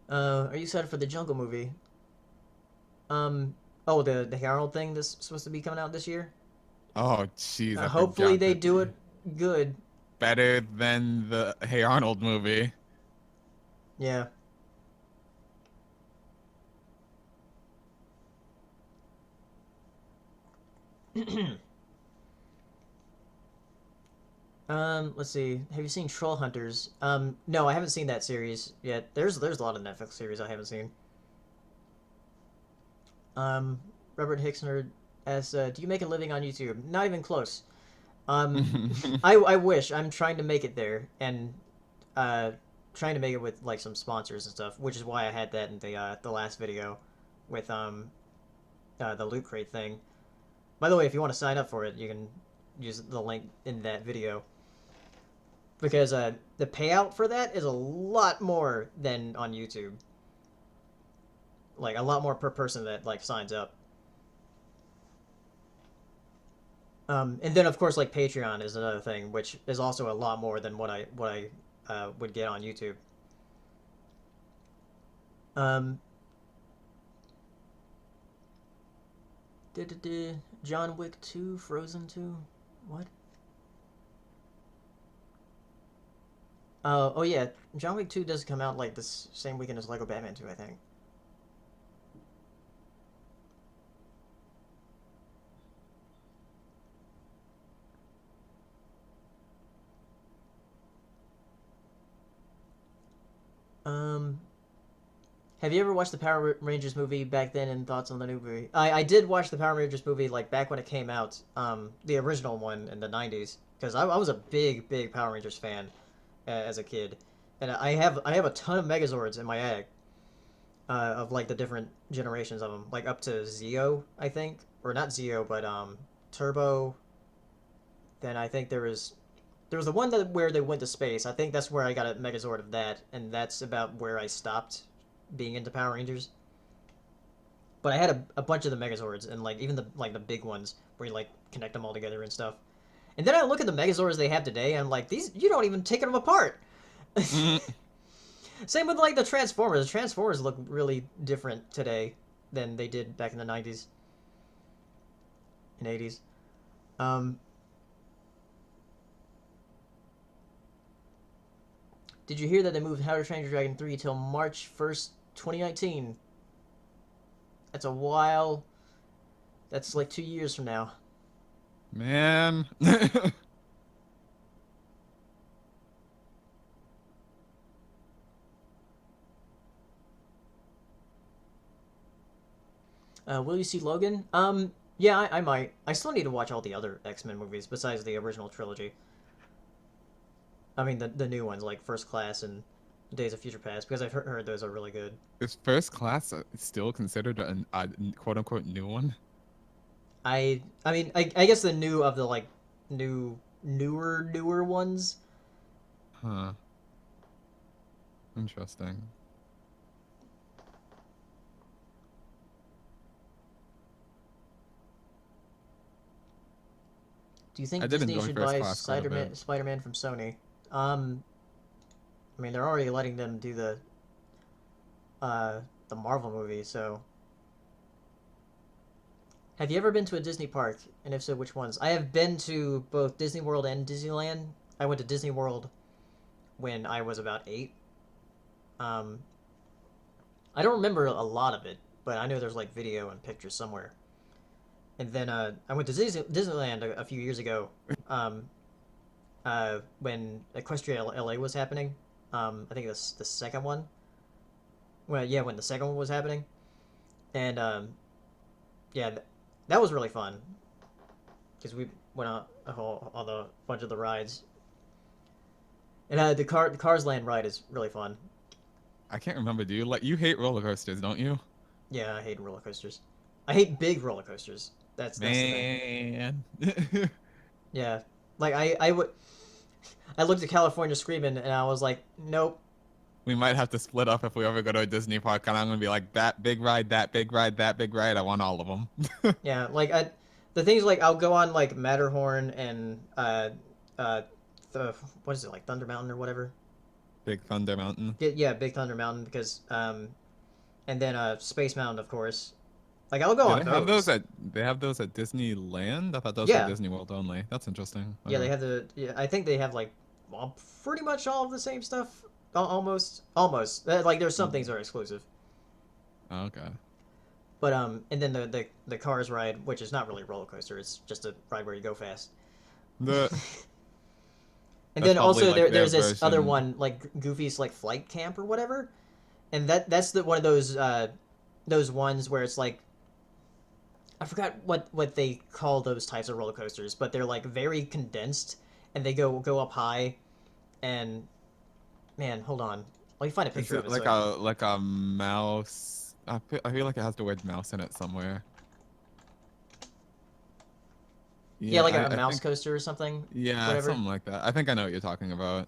Are you excited for the Jungle movie? Um, oh, the Harold thing that's supposed to be coming out this year. Oh, jeez, I Hopefully forgot they that. do it good. Better than the Hey Arnold movie. Yeah. Let's see. Have you seen Troll Hunters? No, I haven't seen that series yet. There's a lot of Netflix series I haven't seen. Um, Robert Hicksner asks, do you make a living on YouTube? Not even close. Um, I wish. I'm trying to make it there, and uh, trying to make it with like some sponsors and stuff, which is why I had that in the last video with the loot crate thing. By the way, if you want to sign up for it, you can use the link in that video because the payout for that is a lot more than on YouTube. Like a lot more per person that like signs up. And then of course like Patreon is another thing, which is also a lot more than what I would get on YouTube. Um, John Wick 2, Frozen 2, what? Oh yeah, John Wick 2 does come out like this same weekend as Lego Batman 2, I think. Um, have you ever watched the Power Rangers movie back then and thoughts on the new movie? I did watch the Power Rangers movie like back when it came out, the original one in the 90s, because I was a big Power Rangers fan as a kid. And I have a ton of Megazords in my attic of like the different generations of them, like up to Zeo, I think, or not Zeo, but Turbo. Then I think there was the one that where they went to space. I think that's where I got a Megazord of that, and that's about where I stopped being into Power Rangers. But I had a bunch of the Megazords, and like even the big ones where you like connect them all together and stuff. And then I look at the Megazords they have today, and I'm like, these you don't even take them apart. Same with like the Transformers. The Transformers look really different today than they did back in the 90s and 80s. Um, did you hear that they moved How to Train Your Dragon 3 till March 1st, 2019? That's a while. That's like 2 years from now. Man. Will you see Logan? Yeah, I might. I still need to watch all the other X-Men movies besides the original trilogy. I mean, the new ones like First Class and Days of Future Past, because I've heard those are really good. Is First Class still considered a quote unquote new one? I mean, I guess the new of the like newer ones. Huh. Interesting. Do you I think did Disney enjoy should First buy Class quite a bit. Spider-Man from Sony? Um, I mean, they're already letting them do uh the Marvel movie, so have you ever been to a Disney park? And if so, which ones? I have been to both Disney World and Disneyland. I went to Disney World when I was about 8. Um, I don't remember a lot of it, but I know there's like video and pictures somewhere. And then I went to Disneyland a few years ago um, when Equestria LA was happening. I think that's the second one. Well, yeah, when the second one was happening. And yeah, that was really fun because we went on a bunch of the rides. And the Cars Land ride is really fun. I can't remember. Do you you hate roller coasters, don't you? Yeah, I hate roller coasters. I hate big roller coasters. That's the thing. Man. Yeah, like I looked at California Screaming and I was like, nope, We might have to split up if we ever go to a Disney park, and I'm gonna be like that big ride, that big ride, that big ride. I want all of them. Yeah, like the things like I'll go on like Matterhorn and uh, the what is it like Thunder Mountain or whatever? Big Thunder Mountain. Yeah, Big Thunder Mountain because and then Space Mountain of course. Like I'll go Do on they have those those. at Disneyland? I thought those were Yeah, Disney World only. That's interesting. yeah, they Okay. have the. Yeah, I think they have like pretty much all of the same stuff. Almost. Like there's some things Mm. that are exclusive, Okay. but and then the Cars ride, which is not really a roller coaster. It's just a ride where you go fast. The And That's then probably also like their there's this other version. one like Goofy's like flight camp or whatever, and that's the one of those ones where it's like I forgot what they call those types of roller coasters, but they're like very condensed and they go up high. And man, hold on, let me find a Is picture of it it so I can. like a mouse? I feel like it has the word mouse in it somewhere. Yeah, Yeah, like a I mouse think coaster or something, yeah, whatever. something like that. I think I know what you're talking about.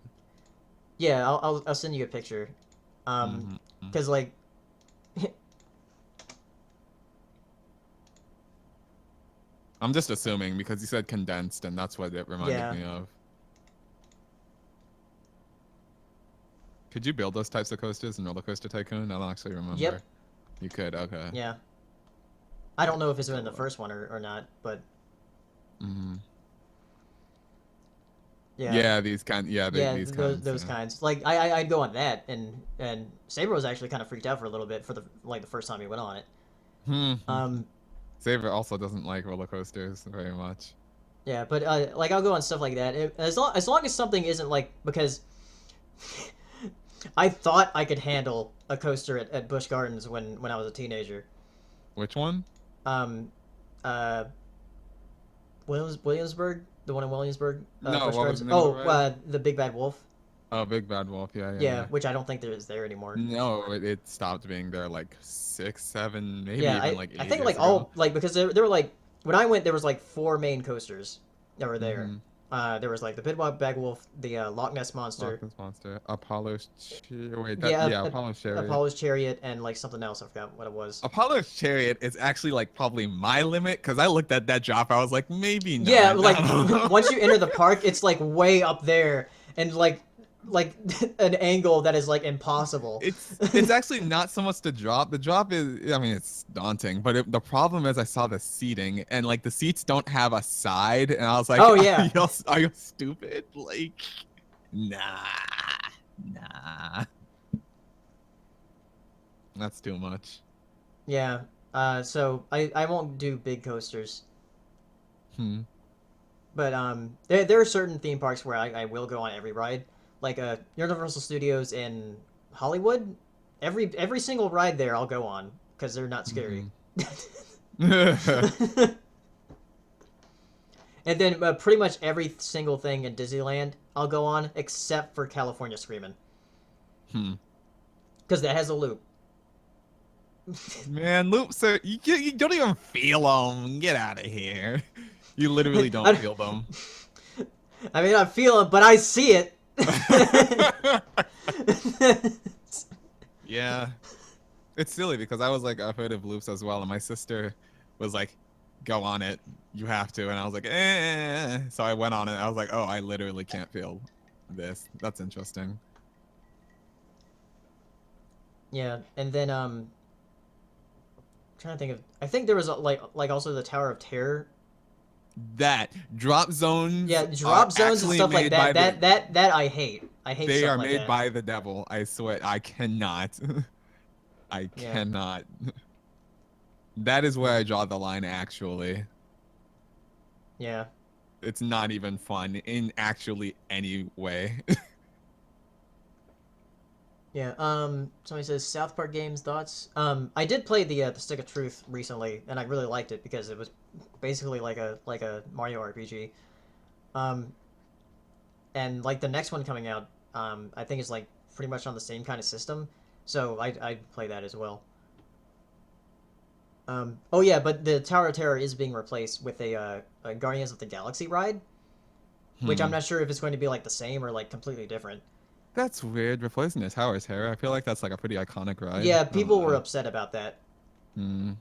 Yeah, I'll send you a picture. Um, Mm-hmm. because like I'm just assuming because you said condensed, and that's what it reminded yeah, me of. Could you build those types of coasters in Roller Coaster Tycoon? I don't actually yep, remember. You could, okay. yeah. I don't know if it's Take a in the look. first one or not, but Mm-hmm. yeah. Yeah, Yeah, these kinds, those yeah. kinds. Like I'd go on that, and Saber was actually kind of freaked out for a little bit for the first time he went on it. Hmm. Um, Saber also doesn't like roller coasters very much. yeah, but like I'll go on stuff like that as long as something isn't like because I thought I could handle a coaster at Busch Gardens when I was a teenager. Which one? Um, uh, Williamsburg, the one in Williamsburg, No, Busch what was Gardens. the name of the Oh, ride? the Big Bad Wolf. Oh, Big Bad Wolf. Yeah, yeah, Yeah, yeah. which I don't think there is there anymore. No, it stopped being there like 6, 7, maybe Yeah, even like I eight think years like ago. all like because there were like when I went there was like four main coasters that were there. Mm-hmm. There was like the Bidwog Bag Wolf, the Loch Ness Loch Monster, Ness Monster. Apollo's Wait, that yeah, yeah, Apollo's Chariot. Apollo's Chariot, and like something else. I forgot what it was. Apollo's Chariot is actually like probably my limit because I looked at that drop. I was like, maybe Yeah, not. like I don't know. once you enter the park, it's like way up there and like an angle that is like impossible. It's actually not so much the drop. The drop is, I mean, it's daunting, but the problem is I saw the seating and like the seats don't have a side, and I was like, Oh yeah, are you stupid? Like, nah, nah, that's too much. yeah. So I won't do big coasters, Hmm. but there are certain theme parks where I will go on every ride, like Universal Studios in Hollywood. Every single ride there I'll go on because they're not scary. Hmm. And then pretty much every single thing in Disneyland I'll go on except for California Screamin' Hmm. because that has a loop. Man, loops are you don't even feel them. Get out of here. You literally don't I, feel them. I mean I feel it, but I see it. Yeah. It's silly because I was like afraid of loops as well, and my sister was like, "Go on it, you have to," and I was like, "Eh." So I went on it. I was like, "Oh, I literally can't feel this. That's interesting." Yeah, and then trying to think of I think there was like also the Tower of Terror. That drop zones Yeah, are drop zones and actually stuff like made that. by the. That I hate. I hate They stuff are like made that. by the devil. I swear, I cannot. I Yeah. cannot. That is where I draw the line. Actually, Yeah. it's not even fun in actually any way. Yeah. Somebody says South Park games thoughts. I did play the Stick of Truth recently, and I really liked it because it was basically like a Mario RPG. Um, and like the next one coming out, I think is like pretty much on the same kind of system. So I'd play that as well. Oh yeah, but the Tower of Terror is being replaced with a Guardians of the Galaxy ride, which I'm Hmm. not sure if it's going to be like the same or like completely different. That's weird. Replacing the tower's hair. I feel like that's like a pretty iconic ride. Yeah, I don't people were know. upset about that. Hmm.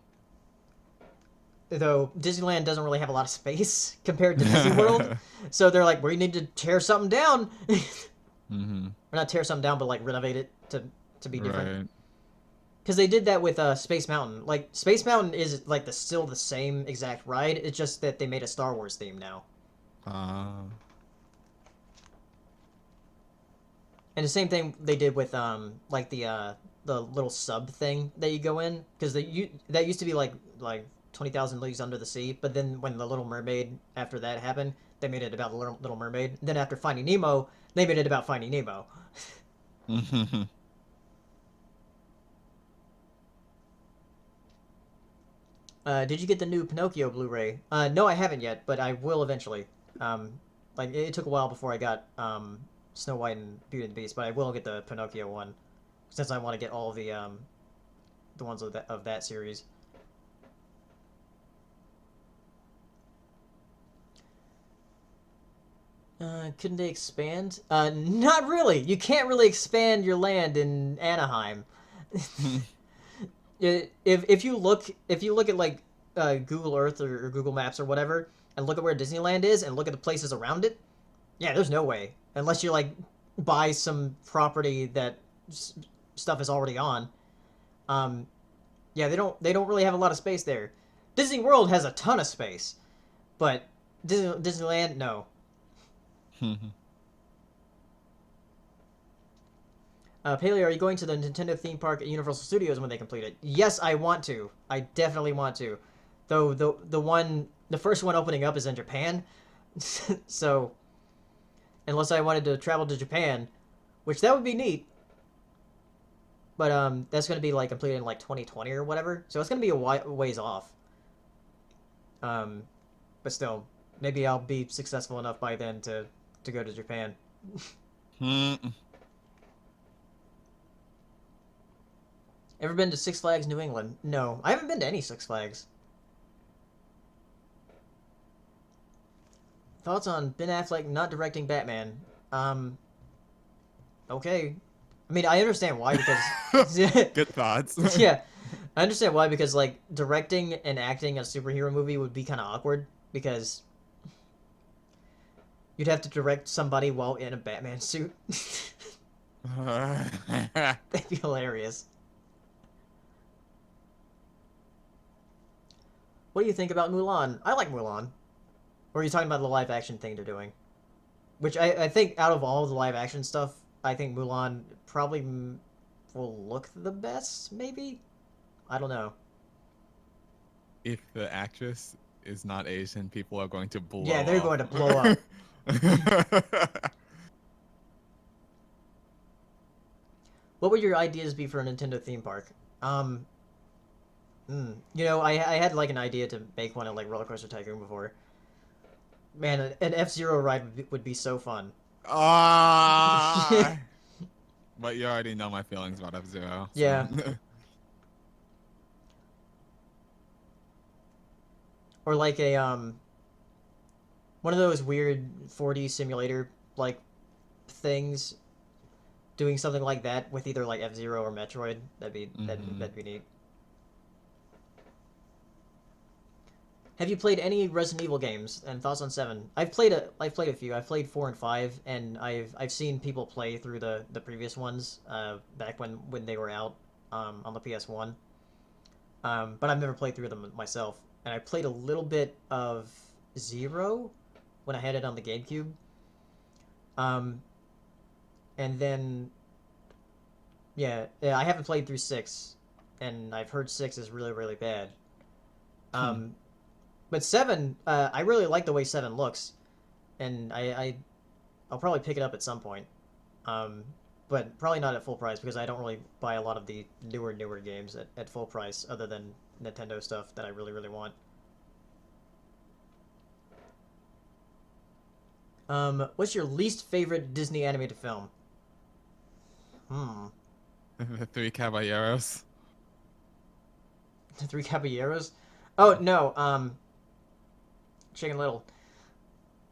Though Disneyland doesn't really have a lot of space compared to Disney World, so they're like, we need to tear something down. Hmm. Or not tear something down, but like renovate it to be different. Right. Because they did that with Space Mountain. Like Space Mountain is like still the same exact ride. It's just that they made a Star Wars theme now. Ah. And the same thing they did with like the little sub thing that you go in, because that used to be like 20,000 Leagues Under the Sea, but then when the Little Mermaid after that happened, they made it about the Little Mermaid. Then after Finding Nemo, they made it about Finding Nemo. Did you get the new Pinocchio Blu-ray? No, I haven't yet, but I will eventually. Um, like it took a while before I got Snow White and Beauty and the Beast, but I will get the Pinocchio one since I want to get all the ones of that series. Couldn't they expand? Not really. You can't really expand your land in Anaheim. If you look at like Google Earth or Google Maps or whatever, and look at where Disneyland is, and look at the places around it, yeah, there's no way unless you like buy some property that stuff is already on. Um, yeah, they don't really have a lot of space there. Disney World has a ton of space, but Disneyland, no. Paley, are you going to the Nintendo theme park at Universal Studios when they complete it? Yes, I want to. I definitely want to. Though the first one opening up is in Japan, so unless I wanted to travel to Japan, which that would be neat, but that's going to be like completed in like 2020 or whatever, so it's going to be a ways off. Um, but still, maybe I'll be successful enough by then to go to Japan. Ever been to Six Flags New England? No, I haven't been to any Six Flags. Thoughts on Ben Affleck not directing Batman? Um, okay. I mean, I understand why because Good thoughts. yeah, I understand why because like directing and acting a superhero movie would be kind of awkward because you'd have to direct somebody while in a Batman suit. That'd be hilarious. What do you think about Mulan? I like Mulan. Or are you talking about the live action thing they're doing? Which I think out of all the live action stuff, I think Mulan probably will look the best, maybe? I don't know. If the actress is not Asian, people are going to Yeah, blow they're up. going to blow up. What would your ideas be for a Nintendo theme park? Um, I had like an idea to make one at like Roller Coaster Tycoon before. Man, an F-Zero ride would be so fun. Ah, but you already know my feelings about F-Zero, so. Yeah, or like a one of those weird 4D simulator like things, doing something like that with either like F-Zero or Metroid. That'd be neat. Have you played any Resident Evil games and thoughts on 7? I've played a few. I've played 4 and 5 and I've seen people play through the previous ones back when they were out on the PS1. But I've never played through them myself. And I played a little bit of 0 when I had it on the GameCube. Um, and then yeah, I haven't played through 6 and I've heard 6 is really really bad. Um, but 7, I really like the way 7 looks, and I'll probably pick it up at some point. Um, but probably not at full price because I don't really buy a lot of the newer games at full price other than Nintendo stuff that I really really want. What's your least favorite Disney animated film? Hmm, The Three Caballeros. The Three Caballeros. Oh no, Chicken Little.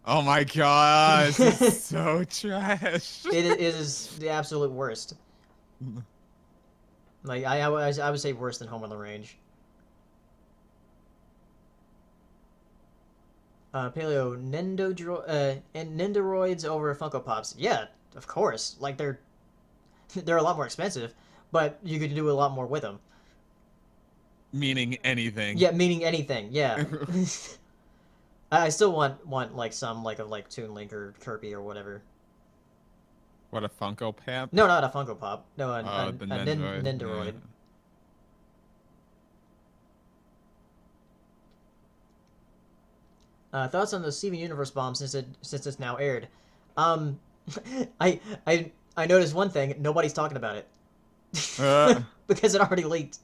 Oh my gosh, it's so trash. It is the absolute worst. Like I would say worse than Home on the Range. Paleo and Nendoroids over Funko Pops. Yeah, of course. Like they're a lot more expensive, but you could do a lot more with them. Meaning anything. Yeah, meaning anything. Yeah. I still want like some like of like Toon Link or Kirby or whatever. What, a Funko Pap? No, not a Funko Pop. No, Oh, the Nendoroid. Yeah. Nendoroid. Thoughts on the Steven Universe bomb since it's now aired? Um, I noticed one thing. Nobody's talking about it Uh, because it already leaked.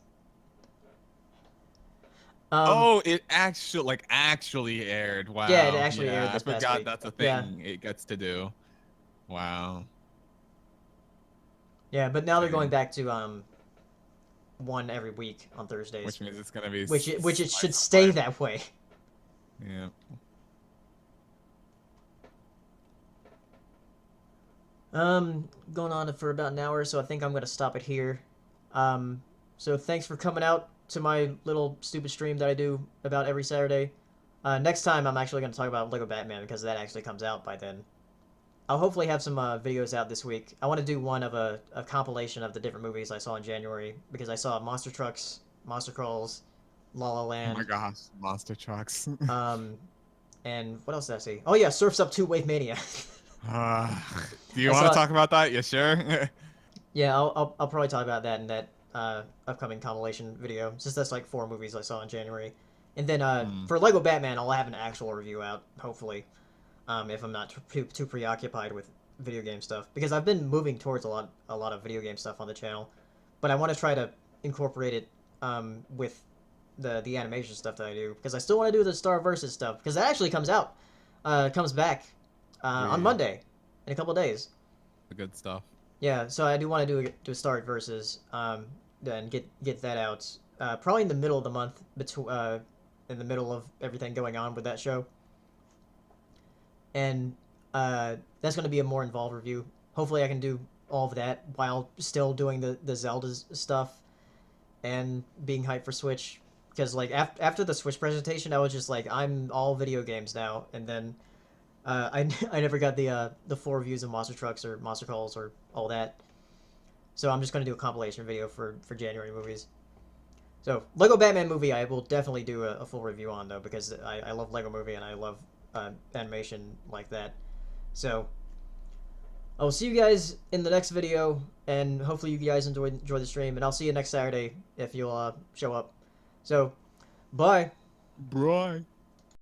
Um, oh, it actually aired. yeah, it Wow. actually aired Yeah, I this past forgot week. that's a Yeah, thing it gets to do. Wow. yeah, but now they're going Dang. back to one every week on Thursdays, Which means it's gonna be which it should slice of stay life. that way. Yeah. Going on for about an hour, so I think I'm gonna stop it here. Um, so thanks for coming out to my little stupid stream that I do about every Saturday. Next time I'm actually gonna talk about Lego Batman because that actually comes out by then. I'll hopefully have some videos out this week. I want to do one of a compilation of the different movies I saw in January because I saw Monster Trucks, Monster Crawls, La La Oh my Land, gosh, monster trucks. um, and what else did I see? Oh yeah, Surf's Up 2 Wave Mania. Uh, do you I want to saw. talk about that? You sure? Yeah, I'll probably talk about that in that upcoming compilation video. Since that's like 4 movies I saw in January, and then Hmm. for Lego Batman, I'll have an actual review out hopefully, if I'm not too preoccupied with video game stuff because I've been moving towards a lot of video game stuff on the channel, but I want to try to incorporate it with the animation stuff that I do because I still want to do the Star Versus stuff because that actually comes back on We Monday in a couple days. the good stuff. Yeah, so I do want to do a Star Versus, then get that out. Probably in the middle of the month, in the middle of everything going on with that show, and that's going to be a more involved review. Hopefully, I can do all of that while still doing the Zelda stuff and being hyped for Switch. Because like after the Switch presentation, I was just like, I'm all video games now, and then I never got the full reviews of Monster Trucks or Monster Calls or all that. So I'm just gonna do a compilation video for January movies. So Lego Batman movie, I will definitely do a full review on though because I love Lego movie and I love animation like that. So I will see you guys in the next video, and hopefully you guys enjoy the stream. And I'll see you next Saturday if you'll show up. So, bye. Bye.